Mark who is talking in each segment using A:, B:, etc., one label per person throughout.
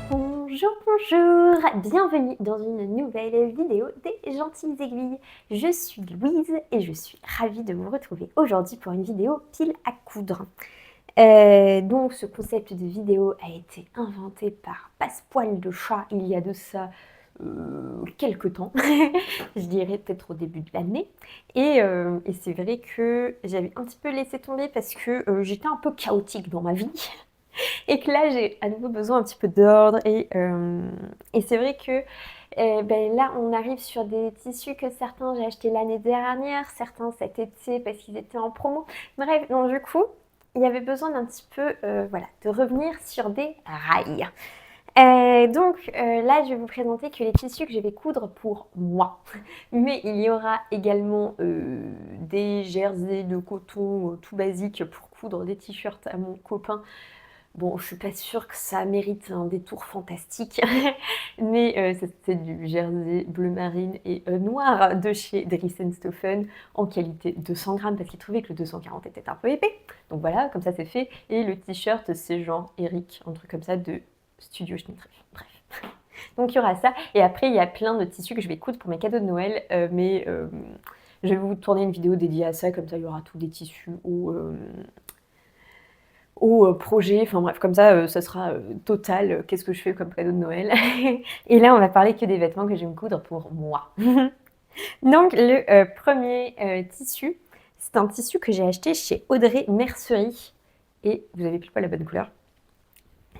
A: Bonjour, bonjour, bienvenue dans une nouvelle vidéo des Gentilles Aiguilles. Je suis Louise et je suis ravie de vous retrouver aujourd'hui pour une vidéo pile à coudre. Donc ce concept de vidéo a été inventé par Passepoil de Chat il y a de ça quelques temps, je dirais peut-être au début de l'année. Et c'est vrai que j'avais un petit peu laissé tomber parce que j'étais un peu chaotique dans ma vie. Et que là, j'ai à nouveau besoin un petit peu d'ordre. Et c'est vrai que là, on arrive sur des tissus que certains j'ai achetés l'année dernière, certains cet été parce qu'ils étaient en promo. Bref, donc du coup, il y avait besoin d'un petit peu voilà, de revenir sur des rails. Là, je vais vous présenter que les tissus que je vais coudre pour moi. Mais il y aura également des jerseys de coton tout basique pour coudre des t-shirts à mon copain. Bon, je suis pas sûre que ça mérite un détour fantastique, mais c'est du jersey bleu marine et noir de chez Dries & Stoffen en qualité 200 grammes parce qu'il trouvait que le 240 était un peu épais. Donc voilà, comme ça c'est fait. Et le t-shirt, c'est genre Eric, un truc comme ça de Studio Schnittreff. Bref. Donc il y aura ça. Et après, il y a plein de tissus que je vais coudre pour mes cadeaux de Noël, je vais vous tourner une vidéo dédiée à ça, comme ça il y aura tous des tissus au projet, enfin bref, comme ça, ça sera total, qu'est-ce que je fais comme cadeau de Noël. Et là, on va parler que des vêtements que je vais me coudre pour moi. Donc, le premier tissu, c'est un tissu que j'ai acheté chez Audrey Mercerie. Et vous avez pile pas la bonne couleur.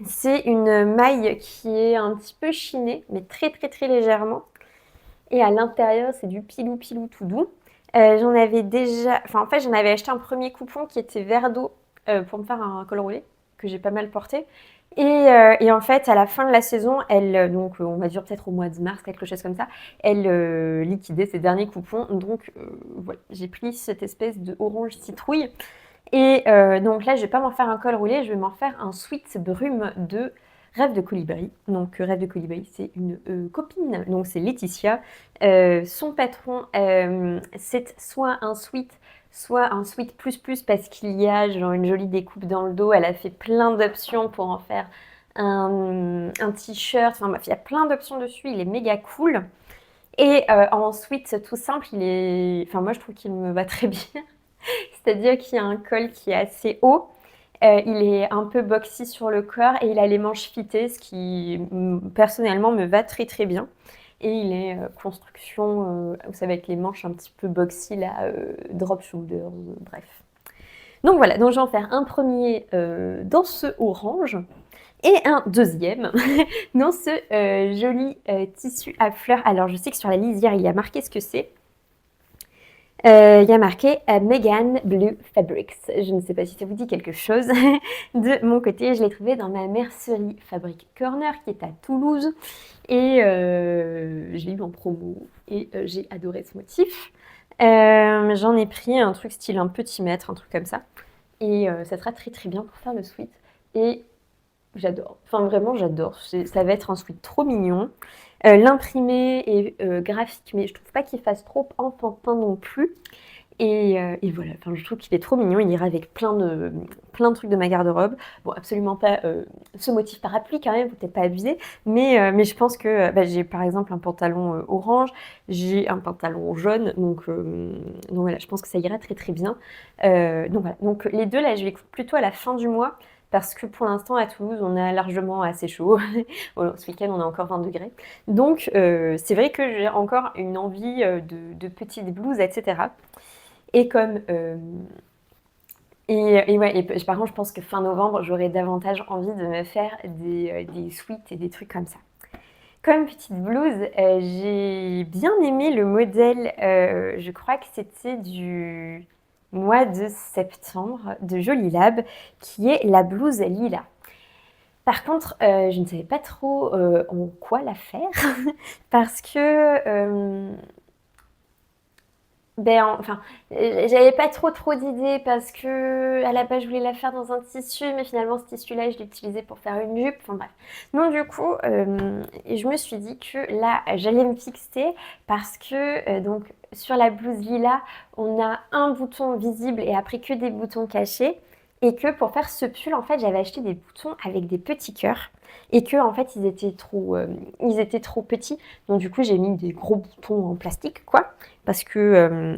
A: C'est une maille qui est un petit peu chinée, mais très très très légèrement. Et à l'intérieur, c'est du pilou pilou tout doux. J'en avais déjà... Enfin, en fait, j'en avais acheté un premier coupon qui était vert d'eau pour me faire un col roulé, que j'ai pas mal porté. Et en fait, à la fin de la saison, donc on va dire peut-être au mois de mars, quelque chose comme ça, elle liquidait ses derniers coupons. Donc voilà, j'ai pris cette espèce de orange citrouille. Et donc là, je vais pas m'en faire un col roulé, je vais m'en faire un sweat brume de Rêve de Colibri. Donc Rêve de Colibri, c'est une copine, donc c'est Laetitia. Son patron, c'est soit un sweat plus plus parce qu'il y a genre une jolie découpe dans le dos. Elle a fait plein d'options pour en faire un t-shirt. Enfin bref, il y a plein d'options dessus. Il est méga cool. Et en sweat tout simple, enfin moi je trouve qu'il me va très bien. C'est-à-dire qu'il y a un col qui est assez haut. Il est un peu boxy sur le corps et il a les manches fitées, ce qui personnellement me va très très bien. Et il est construction, vous savez, avec les manches un petit peu boxy, là, drop shoulders, bref. Donc voilà, donc je vais en faire un premier dans ce orange et un deuxième dans ce joli tissu à fleurs. Alors je sais que sur la lisière, il y a marqué ce que c'est. Il y a marqué Megan Blue Fabrics. Je ne sais pas si ça vous dit quelque chose. De mon côté, je l'ai trouvé dans ma mercerie Fabric Corner qui est à Toulouse. Et je l'ai eu en promo et j'ai adoré ce motif. J'en ai pris un truc style un petit mètre, un truc comme ça. Et ça sera très très bien pour faire le sweat. Et j'adore. Enfin vraiment, j'adore. Ça va être un sweat trop mignon. L'imprimé est graphique, mais je trouve pas qu'il fasse trop enfantin non plus. Et voilà, enfin, je trouve qu'il est trop mignon. Il ira avec plein de trucs de ma garde-robe. Bon, absolument pas ce motif parapluie quand même, faut peut-être pas abuser. Mais je pense que j'ai par exemple un pantalon orange, j'ai un pantalon jaune, donc voilà, je pense que ça ira très très bien. Donc voilà, donc les deux là, je les coupe plutôt à la fin du mois. Parce que pour l'instant, à Toulouse, on a largement assez chaud. Bon, ce week-end, on a encore 20 degrés. Donc, c'est vrai que j'ai encore une envie de petites blouses, etc. Et comme... ouais, et par contre, je pense que fin novembre, j'aurai davantage envie de me faire des sweats et des trucs comme ça. Comme petite blouse, j'ai bien aimé le modèle, je crois que c'était du mois de septembre de Jolie Lab, qui est la blouse Lila. Par contre, je ne savais pas trop en quoi la faire, parce que Enfin, j'avais pas trop d'idées parce que à la base je voulais la faire dans un tissu, mais finalement ce tissu-là je l'ai utilisé pour faire une jupe. Enfin bref. Donc du coup, je me suis dit que là j'allais me fixer parce que donc sur la blouse lilas, on a un bouton visible et après que des boutons cachés. Et que pour faire ce pull, en fait, j'avais acheté des boutons avec des petits cœurs et que en fait ils étaient trop petits. Donc du coup, j'ai mis des gros boutons en plastique, quoi. Parce que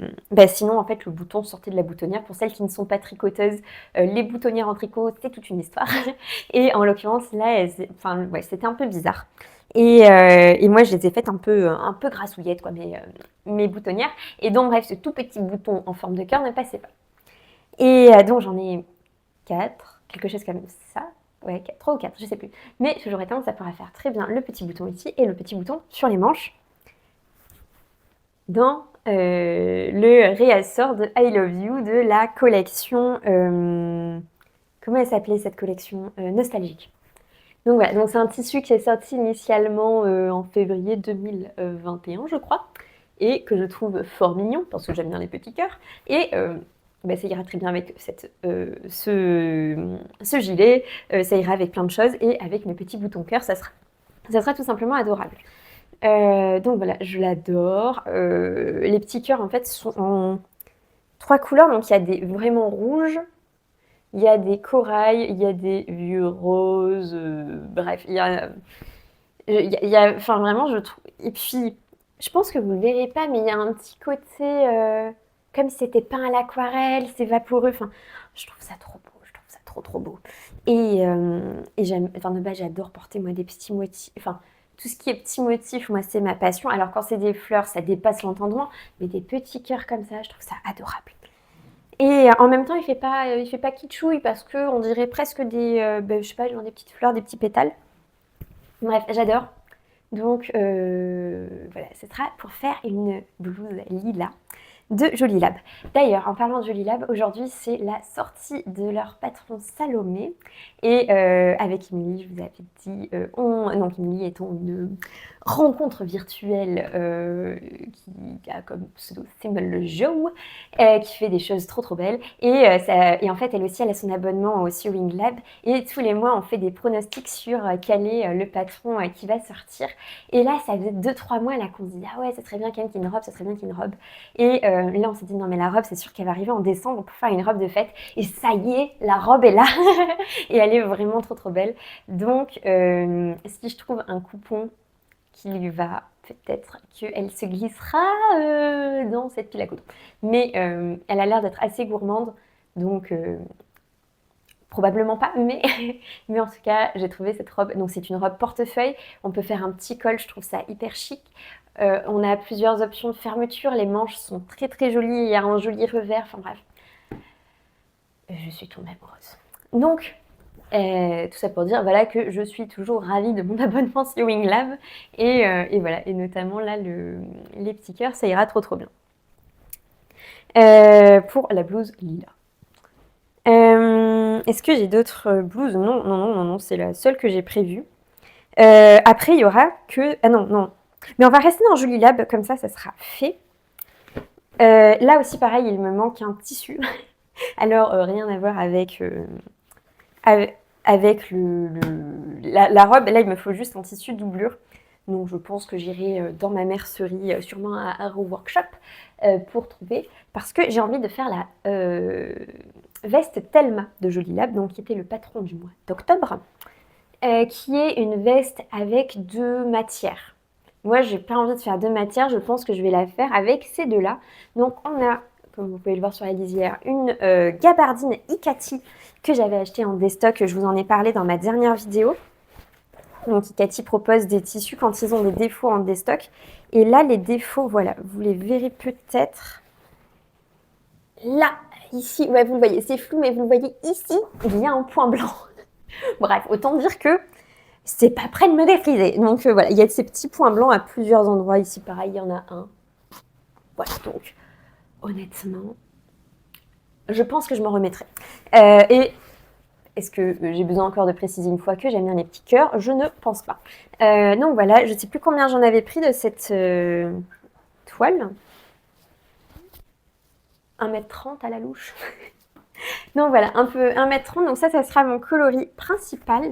A: sinon, en fait, le bouton sortait de la boutonnière. Pour celles qui ne sont pas tricoteuses, les boutonnières en tricot, c'est toute une histoire. Et en l'occurrence, là, enfin, ouais, c'était un peu bizarre. Et moi, je les ai faites un peu grassouillettes, quoi, mes boutonnières. Et donc, bref, ce tout petit bouton en forme de cœur ne passait pas. Et donc, j'en ai 4, quelque chose comme ça. Ouais, 3 ou 4, je sais plus. Mais j'aurais tendance à pouvoir faire très bien le petit bouton ici et le petit bouton sur les manches dans le réassort de I Love You de la collection. Comment elle s'appelait cette collection Nostalgique. Donc voilà, donc c'est un tissu qui est sorti initialement en février 2021, je crois, et que je trouve fort mignon parce que j'aime bien les petits cœurs. Et ça ira très bien avec ce gilet, ça ira avec plein de choses et avec mes petits boutons cœur, ça sera tout simplement adorable. Donc voilà, je l'adore. Les petits cœurs en fait sont en 3 couleurs, donc il y a des vraiment rouges, il y a des corails, il y a des vieux roses, bref, enfin vraiment je trouve. Et puis, je pense que vous le verrez pas, mais il y a un petit côté comme si c'était peint à l'aquarelle, c'est vaporeux. Enfin, je trouve ça trop beau, je trouve ça trop beau. Et j'aime, enfin de base j'adore porter moi des petits motifs. Enfin, tout ce qui est petits motifs, moi c'est ma passion. Alors quand c'est des fleurs, ça dépasse l'entendement, mais des petits cœurs comme ça, je trouve ça adorable. Et en même temps, il fait pas kitschouille parce que on dirait presque je sais pas, genre des petites fleurs, des petits pétales. Bref, j'adore. Donc voilà, ce sera pour faire une blouse lilas de Jolie Lab. D'ailleurs, en parlant de Jolie Lab, aujourd'hui c'est la sortie de leur patron Salomé. Et avec Émilie, je vous avais dit, donc Émilie étant une rencontre virtuelle qui a comme pseudo symbole le Joe, qui fait des choses trop belles. Et en fait, elle aussi, elle a son abonnement au Sewing Lab. Et tous les mois, on fait des pronostics sur quel est le patron qui va sortir. Et là, ça faisait 2-3 mois là qu'on se dit, ah ouais, ça serait bien quand même qu'il y ait une robe, ça serait bien qu'il y ait une robe. Et là, on s'est dit, non mais la robe, c'est sûr qu'elle va arriver en décembre pour faire une robe de fête. Et ça y est, la robe est là. Et elle est vraiment trop belle. Donc, si je trouve un coupon qui lui va, peut-être qu'elle se glissera dans cette pile à coudre. Mais elle a l'air d'être assez gourmande, donc probablement pas, mais en tout cas, j'ai trouvé cette robe. Donc c'est une robe portefeuille, on peut faire un petit col, je trouve ça hyper chic. On a plusieurs options de fermeture, les manches sont très jolies, il y a un joli revers, enfin bref. Je suis tombée amoureuse. Donc, tout ça pour dire voilà, que je suis toujours ravie de mon abonnement Sewing Lab. Et voilà, et notamment là, les petits cœurs, ça ira trop bien. Pour la blouse lila. Est-ce que j'ai d'autres blouses? Non, c'est la seule que j'ai prévue. Après, il y aura que... Ah non. Mais on va rester dans Jolie Lab, comme ça sera fait. Là aussi, pareil, il me manque un tissu. Alors, rien à voir avec la robe. Là, il me faut juste un tissu doublure. Donc, je pense que j'irai dans ma mercerie, sûrement à Arrow Workshop, pour trouver. Parce que j'ai envie de faire la veste Thelma de Jolie Lab, donc qui était le patron du mois d'octobre, qui est une veste avec 2 matières. Moi, j'ai pas envie de faire 2 matières. Je pense que je vais la faire avec ces deux-là. Donc, on a, comme vous pouvez le voir sur la lisière, une gabardine Ikati que j'avais achetée en déstock. Je vous en ai parlé dans ma dernière vidéo. Donc Ikati propose des tissus quand ils ont des défauts en déstock. Et là, les défauts, voilà, vous les verrez peut-être. Là, ici, ouais, vous le voyez, c'est flou, mais vous le voyez ici, il y a un point blanc. Bref, autant dire que c'est pas prêt de me défriser. Donc voilà, il y a ces petits points blancs à plusieurs endroits. Ici, pareil, il y en a un. Voilà, donc honnêtement, je pense que je m'en remettrai. Et est-ce que j'ai besoin encore de préciser une fois que j'aime bien les petits cœurs? Je ne pense pas. Donc voilà, je ne sais plus combien j'en avais pris de cette toile. 1,30 m à la louche. Donc voilà, un peu 1,30 m. Donc ça sera mon coloris principal.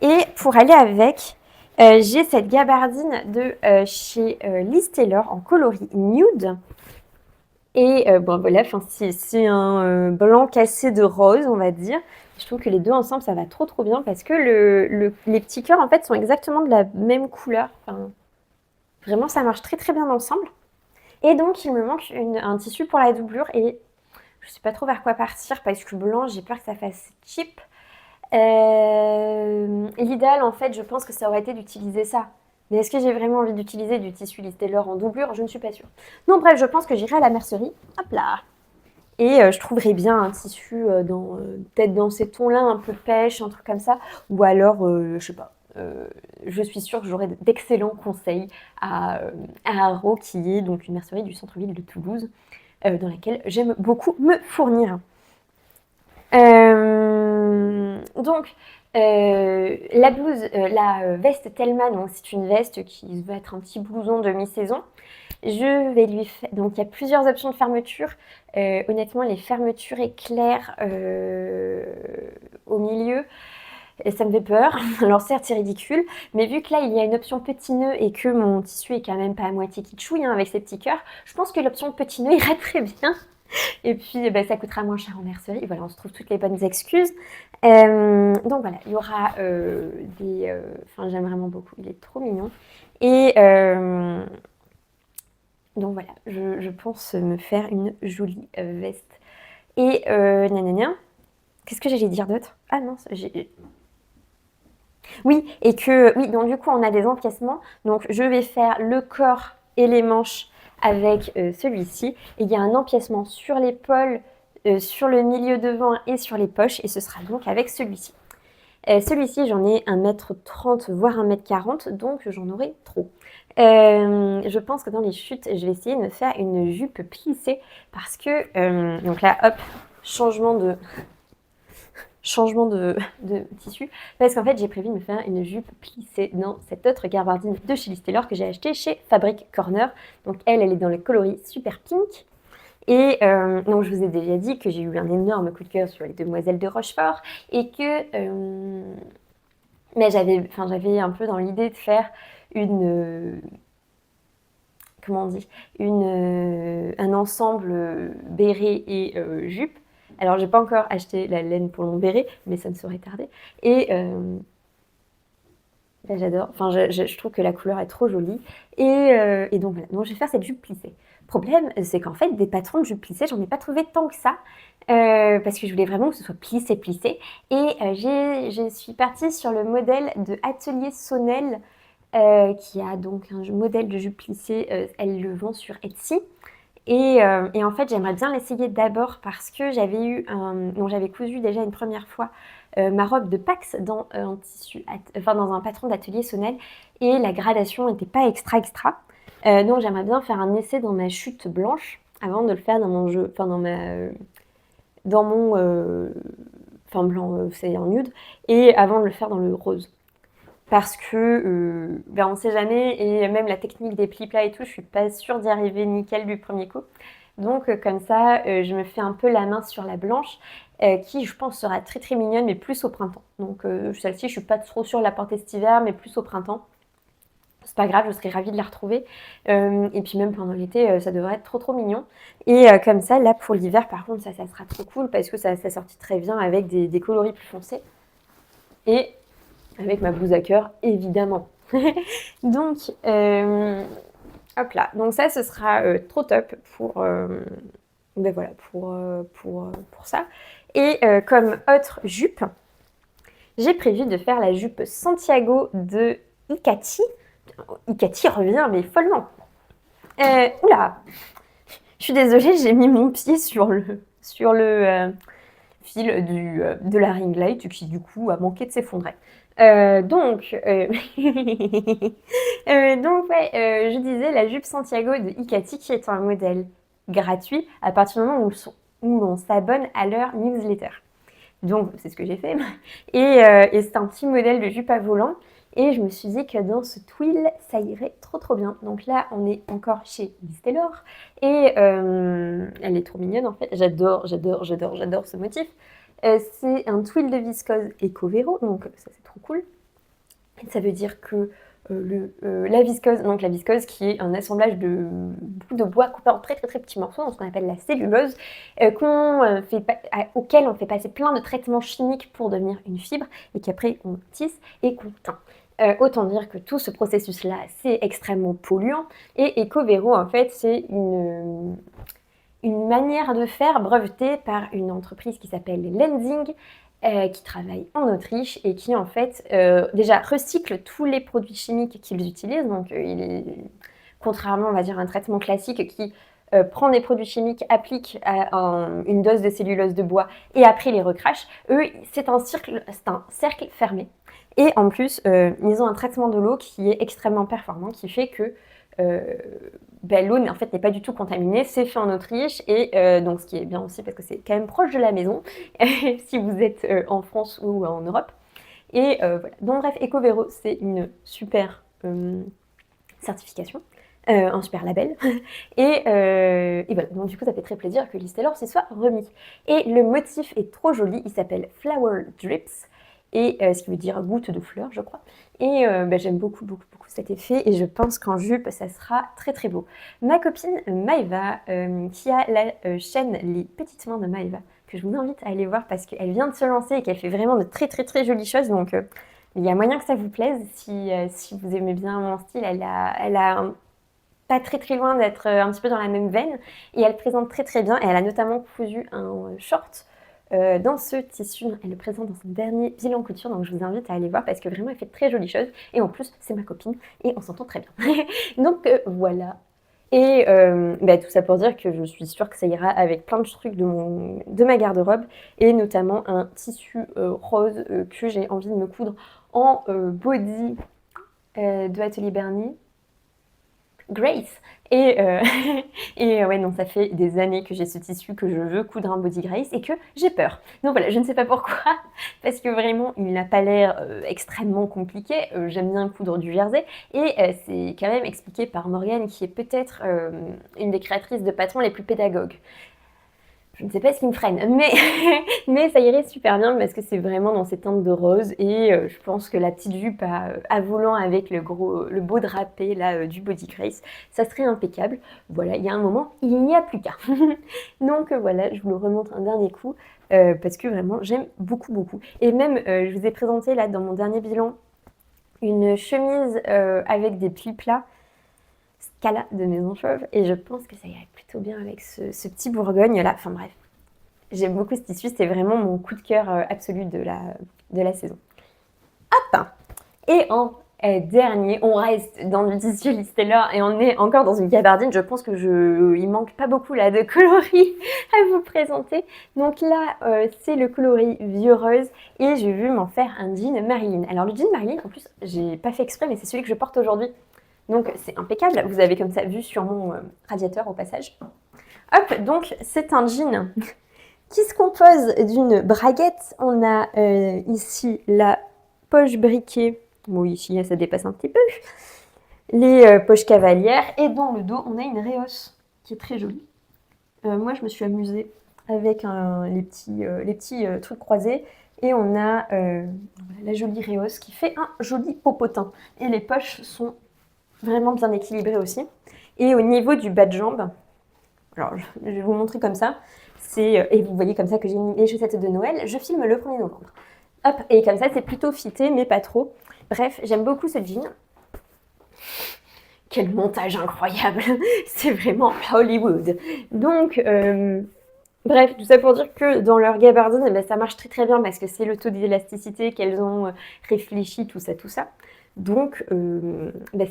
A: Et pour aller avec, j'ai cette gabardine de chez Liz Taylor en coloris nude. Et bon voilà, c'est un blanc cassé de rose, on va dire. Je trouve que les deux ensemble, ça va trop bien parce que les petits cœurs, en fait, sont exactement de la même couleur. Enfin, vraiment, ça marche très bien ensemble. Et donc, il me manque un tissu pour la doublure et je sais pas trop vers quoi partir parce que blanc, j'ai peur que ça fasse cheap. L'idéal, en fait, je pense que ça aurait été d'utiliser ça. Mais est-ce que j'ai vraiment envie d'utiliser du tissu Liz Taylor en doublure? Je ne suis pas sûre. Non, bref, je pense que j'irai à la mercerie. Hop là. Et je trouverais bien un tissu peut-être dans ces tons-là, un peu pêche, un truc comme ça. Ou alors, je sais pas. Je suis sûre que j'aurai d'excellents conseils à Haro, qui est donc une mercerie du centre-ville de Toulouse, dans laquelle j'aime beaucoup me fournir. Donc, la blouse, la veste Thelma, donc c'est une veste qui va être un petit blouson de mi-saison. Je vais lui faire. Donc, il y a plusieurs options de fermeture. Honnêtement, les fermetures éclairs au milieu, ça me fait peur. Alors, certes, c'est ridicule, mais vu que là, il y a une option petit nœud et que mon tissu est quand même pas à moitié kitschouille avec ses petits cœurs, je pense que l'option petit nœud irait très bien. Et puis, ça coûtera moins cher en mercerie. Voilà, on se trouve toutes les bonnes excuses. Donc voilà, il y aura des... Enfin, j'aime vraiment beaucoup. Il est trop mignon. Et donc voilà, je pense me faire une jolie veste. Et nanana. Qu'est-ce que j'allais dire d'autre? Ah non, oui, et que... Oui, donc du coup, on a des empiècements. Donc, je vais faire le corps et les manches avec celui-ci. Et il y a un empiècement sur l'épaule, sur le milieu devant et sur les poches. Et ce sera donc avec celui-ci. Celui-ci, j'en ai 1,30 m, voire 1,40 m, donc j'en aurai trop. Je pense que dans les chutes, je vais essayer de me faire une jupe plissée parce que, donc là, hop, changement de tissu, parce qu'en fait j'ai prévu de me faire une jupe plissée dans cette autre gabardine de chez Liz Taylor que j'ai acheté chez Fabric Corner. Donc elle est dans le coloris super pink. Et donc je vous ai déjà dit que j'ai eu un énorme coup de cœur sur les Demoiselles de Rochefort et que mais j'avais un peu dans l'idée de faire une comment on dit, un ensemble béret et jupe. Alors, j'ai pas encore acheté la laine pour mon béret, mais ça ne saurait tarder. Et j'adore. Enfin, je trouve que la couleur est trop jolie. Et donc, voilà. Donc, je vais faire cette jupe plissée. Problème, c'est qu'en fait, des patrons de jupe plissée, j'en ai pas trouvé tant que ça. Parce que je voulais vraiment que ce soit plissé. Et je suis partie sur le modèle de Atelier Sonnel, qui a donc un modèle de jupe plissée. Elle le vend sur Etsy. Et en fait, j'aimerais bien l'essayer d'abord parce que j'avais cousu déjà une première fois ma robe de Pax dans un tissu, dans un patron d'Atelier Sonnel, et la gradation n'était pas extra. Donc j'aimerais bien faire un essai dans ma chute blanche avant de le faire dans mon jeu, enfin dans mon blanc, c'est en nude, et avant de le faire dans le rose. Parce que on ne sait jamais, et même la technique des plis-plats et tout, je suis pas sûre d'y arriver nickel du premier coup. Donc comme ça, je me fais un peu la main sur la blanche, qui je pense sera très mignonne, mais plus au printemps. Donc celle-ci, je suis pas trop sûre de la porter cet hiver, mais plus au printemps. C'est pas grave, je serais ravie de la retrouver. Et puis même pendant l'été, ça devrait être trop mignon. Et comme ça, là pour l'hiver, par contre, ça sera trop cool parce que ça sortit très bien avec des coloris plus foncés. Et avec ma blouse à cœur, évidemment. Donc, hop là. Donc ça, ce sera trop top pour, voilà, pour ça. Et comme autre jupe, j'ai prévu de faire la jupe Santiago de Icati. Icati revient, mais follement. Oula, je suis désolée, j'ai mis mon pied sur le fil de la ring light qui du coup a manqué de s'effondrer. Donc ouais, je disais la jupe Santiago de Icati qui est un modèle gratuit à partir du moment où on s'abonne à leur newsletter. Donc c'est ce que j'ai fait. Et c'est un petit modèle de jupe à volant Et je me suis dit que dans ce twill, ça irait trop bien. Donc là, on est encore chez Liz Taylor. Et elle est trop mignonne en fait. J'adore ce motif. C'est un twill de viscose Ecovero, donc ça c'est trop cool. Ça veut dire que la viscose qui est un assemblage de bouts de bois coupés en très petits morceaux, dans ce qu'on appelle la cellulose, auquel on fait passer plein de traitements chimiques pour devenir une fibre, et qu'après on tisse et qu'on teint. Autant dire que tout ce processus-là, c'est extrêmement polluant, et Ecovero, en fait, c'est une manière de faire brevetée par une entreprise qui s'appelle Lenzing, qui travaille en Autriche et qui en fait déjà recycle tous les produits chimiques qu'ils utilisent. Donc contrairement on va dire à un traitement classique qui prend des produits chimiques, applique une dose de cellulose de bois et après les recrache, eux c'est un cercle fermé. Et en plus ils ont un traitement de l'eau qui est extrêmement performant, qui fait que l'eau en fait n'est pas du tout contaminée, c'est fait en Autriche et donc ce qui est bien aussi parce que c'est quand même proche de la maison si vous êtes en France ou en Europe. Et voilà. Donc bref, Ecovero c'est une super certification, un super label et voilà, donc du coup ça fait très plaisir que Liz Taylor s'y soit remis. Et le motif est trop joli, il s'appelle Flower Drips et ce qui veut dire goutte de fleurs je crois. Et j'aime beaucoup cet effet et je pense qu'en jupe ça sera très beau. Ma copine Maëva qui a la chaîne Les Petites Mains de Maëva, que je vous invite à aller voir parce qu'elle vient de se lancer et qu'elle fait vraiment de très jolies choses, donc il y a moyen que ça vous plaise si vous aimez bien mon style. Elle a pas très loin d'être un petit peu dans la même veine et elle présente très bien et elle a notamment cousu un short dans ce tissu. Elle le présente dans son dernier bilan couture, donc je vous invite à aller voir parce que vraiment elle fait de très jolies choses et en plus c'est ma copine et on s'entend très bien. Donc voilà. Et tout ça pour dire que je suis sûre que ça ira avec plein de trucs de ma garde-robe et notamment un tissu rose que j'ai envie de me coudre en body de Atelier Bernie. Grace. Et ouais, non, ça fait des années que j'ai ce tissu, que je veux coudre un body Grace et que j'ai peur. Donc voilà, je ne sais pas pourquoi, parce que vraiment, il n'a pas l'air extrêmement compliqué. J'aime bien coudre du jersey et c'est quand même expliqué par Morgane, qui est peut-être une des créatrices de patrons les plus pédagogues. Je ne sais pas ce qui me freine, mais ça irait super bien parce que c'est vraiment dans ces teintes de rose et je pense que la petite jupe à volant avec le beau drapé là du Body Grace, ça serait impeccable. Voilà, il y a un moment, il n'y a plus qu'à. Donc voilà, je vous le remontre un dernier coup parce que vraiment j'aime beaucoup. Et même, je vous ai présenté là dans mon dernier bilan une chemise avec des plis plats. Scala de Maison Chauve et je pense que ça irait plutôt bien avec ce petit Bourgogne là. Enfin bref, j'aime beaucoup ce tissu, c'est vraiment mon coup de cœur absolu de la saison. Hop. Et en dernier, on reste dans le tissu Liz Taylor et on est encore dans une gabardine. Je pense que il manque pas beaucoup là de coloris à vous présenter. Donc là, c'est le coloris vieux rose et j'ai vu m'en faire un jean Marilyn. Alors le jean Marilyn, en plus, j'ai pas fait exprès, mais c'est celui que je porte aujourd'hui. Donc c'est impeccable, vous avez comme ça vu sur mon radiateur au passage. Hop, donc c'est un jean qui se compose d'une braguette. On a ici la poche briquet, bon ici ça dépasse un petit peu, les poches cavalières et dans le dos on a une réhausse qui est très jolie. Moi je me suis amusée avec les petits trucs croisés et on a la jolie réhausse qui fait un joli popotin et les poches sont vraiment bien équilibré aussi. Et au niveau du bas de jambe, alors je vais vous montrer comme ça, et vous voyez comme ça que j'ai mis les chaussettes de Noël, je filme le 1er novembre. Hop, et comme ça c'est plutôt fité mais pas trop. Bref, j'aime beaucoup ce jean. Quel montage incroyable, c'est vraiment Hollywood. Donc, bref, tout ça pour dire que dans leur gabardine, ça marche très bien parce que c'est le taux d'élasticité qu'elles ont réfléchi, tout ça. Donc,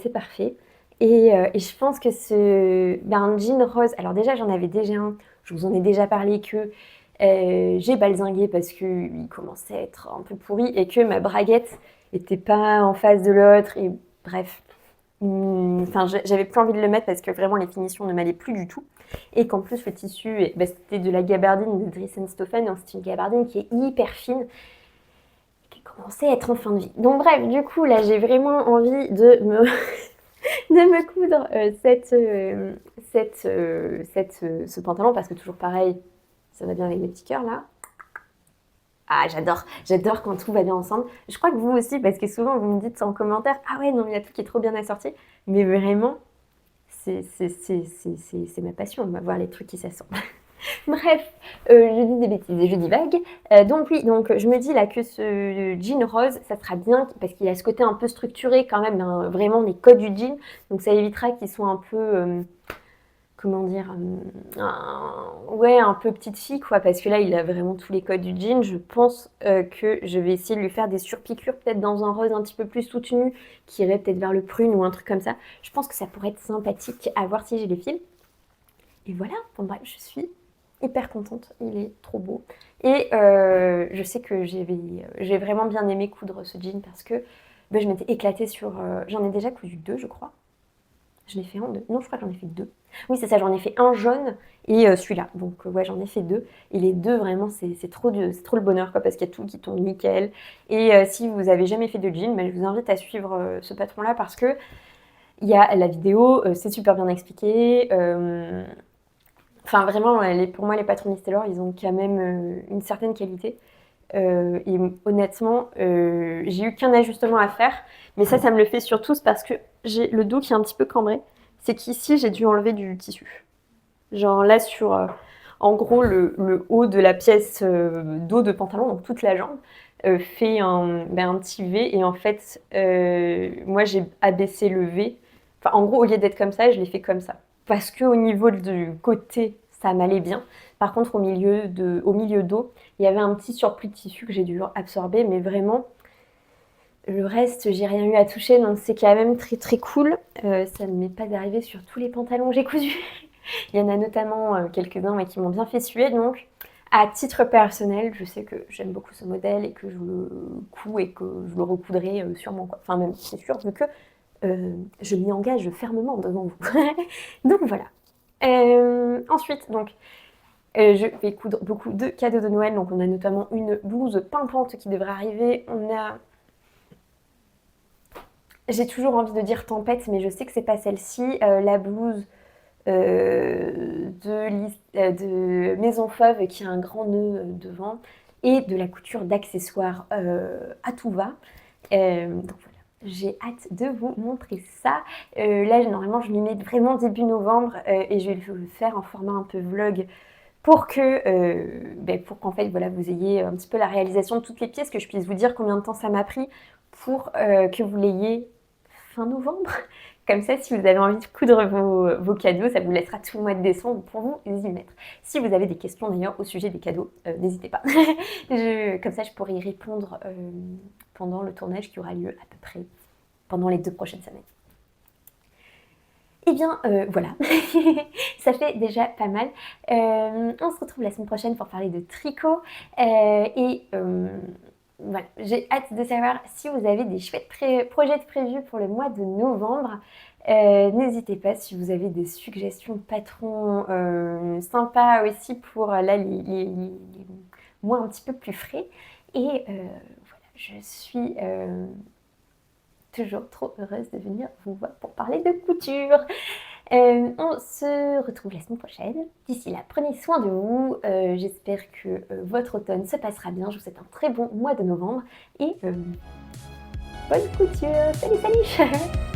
A: c'est parfait. Et je pense que un jean rose, alors déjà j'en avais déjà un, je vous en ai déjà parlé que j'ai balzingué parce qu'il commençait à être un peu pourri et que ma braguette n'était pas en face de l'autre et bref. J'avais plus envie de le mettre parce que vraiment les finitions ne m'allaient plus du tout et qu'en plus le tissu, c'était de la gabardine de Dries & Stoffen, donc c'est une gabardine qui est hyper fine, qui est quand on sait être en fin de vie. Donc bref, du coup, là, j'ai vraiment envie de me, de me coudre ce pantalon parce que toujours pareil, ça va bien avec mes petits cœurs là. Ah, j'adore quand tout va bien ensemble. Je crois que vous aussi, parce que souvent vous me dites en commentaire, ah ouais, non, mais il y a tout qui est trop bien assorti. Mais vraiment, c'est ma passion, on va voir les trucs qui s'assemblent. Bref, je dis des bêtises et je divague. Donc oui, donc je me dis là que ce jean rose, ça sera bien parce qu'il a ce côté un peu structuré quand même, vraiment les codes du jean. Donc ça évitera qu'ils soient un peu, comment dire, ouais, un peu petite fille quoi, parce que là il a vraiment tous les codes du jean. Je pense que je vais essayer de lui faire des surpiqûres, peut-être dans un rose un petit peu plus soutenu, qui irait peut-être vers le prune ou un truc comme ça. Je pense que ça pourrait être sympathique à voir si j'ai les fils. Et voilà, bon bref, je suis hyper contente, il est trop beau. Et je sais que j'ai vraiment bien aimé coudre ce jean parce que je m'étais éclatée sur... j'en ai déjà cousu 2, je crois. Je l'ai fait en 2. Non, je crois que j'en ai fait 2. Oui, c'est ça, j'en ai fait un jaune et celui-là. Donc ouais, j'en ai fait 2. Et les 2, vraiment, c'est trop le bonheur, quoi, parce qu'il y a tout qui tombe nickel. Et si vous avez jamais fait de jean, je vous invite à suivre ce patron-là parce que il y a la vidéo, c'est super bien expliqué. Enfin, vraiment, pour moi, les patrons Miss Taylor, ils ont quand même une certaine qualité. Et honnêtement, j'ai eu qu'un ajustement à faire. Mais ça me le fait surtout parce que j'ai le dos qui est un petit peu cambré. C'est qu'ici, j'ai dû enlever du tissu. Genre là, en gros, le haut de la pièce dos de pantalon, donc toute la jambe, fait un petit V. Et en fait, moi, j'ai abaissé le V. Enfin, en gros, au lieu d'être comme ça, je l'ai fait comme ça. Parce qu'au niveau du côté, ça m'allait bien. Par contre, au milieu dos, il y avait un petit surplus de tissu que j'ai dû absorber. Mais vraiment, le reste, j'ai rien eu à toucher. Donc, c'est quand même très, très cool. Ça ne m'est pas arrivé sur tous les pantalons que j'ai cousus. Il y en a notamment quelques-uns qui m'ont bien fait suer. Donc, à titre personnel, je sais que j'aime beaucoup ce modèle et que je le couds et que je le recoudrai sûrement, quoi. Enfin, même, c'est sûr, vu que je m'y engage fermement devant vous. Donc, voilà. Ensuite, donc, je vais coudre beaucoup de cadeaux de Noël. Donc, on a notamment une blouse pimpante qui devrait arriver. J'ai toujours envie de dire tempête, mais je sais que c'est pas celle-ci. La blouse de Maison Fauve qui a un grand nœud devant et de la couture d'accessoires à tout va. Donc voilà, j'ai hâte de vous montrer ça. Là, normalement, je m'y mets vraiment début novembre et je vais le faire en format un peu vlog pour qu'en fait, voilà, vous ayez un petit peu la réalisation de toutes les pièces, que je puisse vous dire combien de temps ça m'a pris pour que vous l'ayez fin novembre. Comme ça, si vous avez envie de coudre vos cadeaux, ça vous laissera tout le mois de décembre pour vous y mettre. Si vous avez des questions d'ailleurs au sujet des cadeaux, n'hésitez pas. Comme ça, je pourrai y répondre pendant le tournage qui aura lieu à peu près pendant les 2 prochaines semaines. Et bien voilà, ça fait déjà pas mal. On se retrouve la semaine prochaine pour parler de tricot. Voilà, j'ai hâte de savoir si vous avez des chouettes projets prévus pour le mois de novembre. N'hésitez pas si vous avez des suggestions patrons sympas aussi pour là, les mois un petit peu plus frais. Et voilà, je suis toujours trop heureuse de venir vous voir pour parler de couture. On se retrouve la semaine prochaine. D'ici là, prenez soin de vous. J'espère que votre automne se passera bien. Je vous souhaite un très bon mois de novembre et bonne couture. Salut, salut.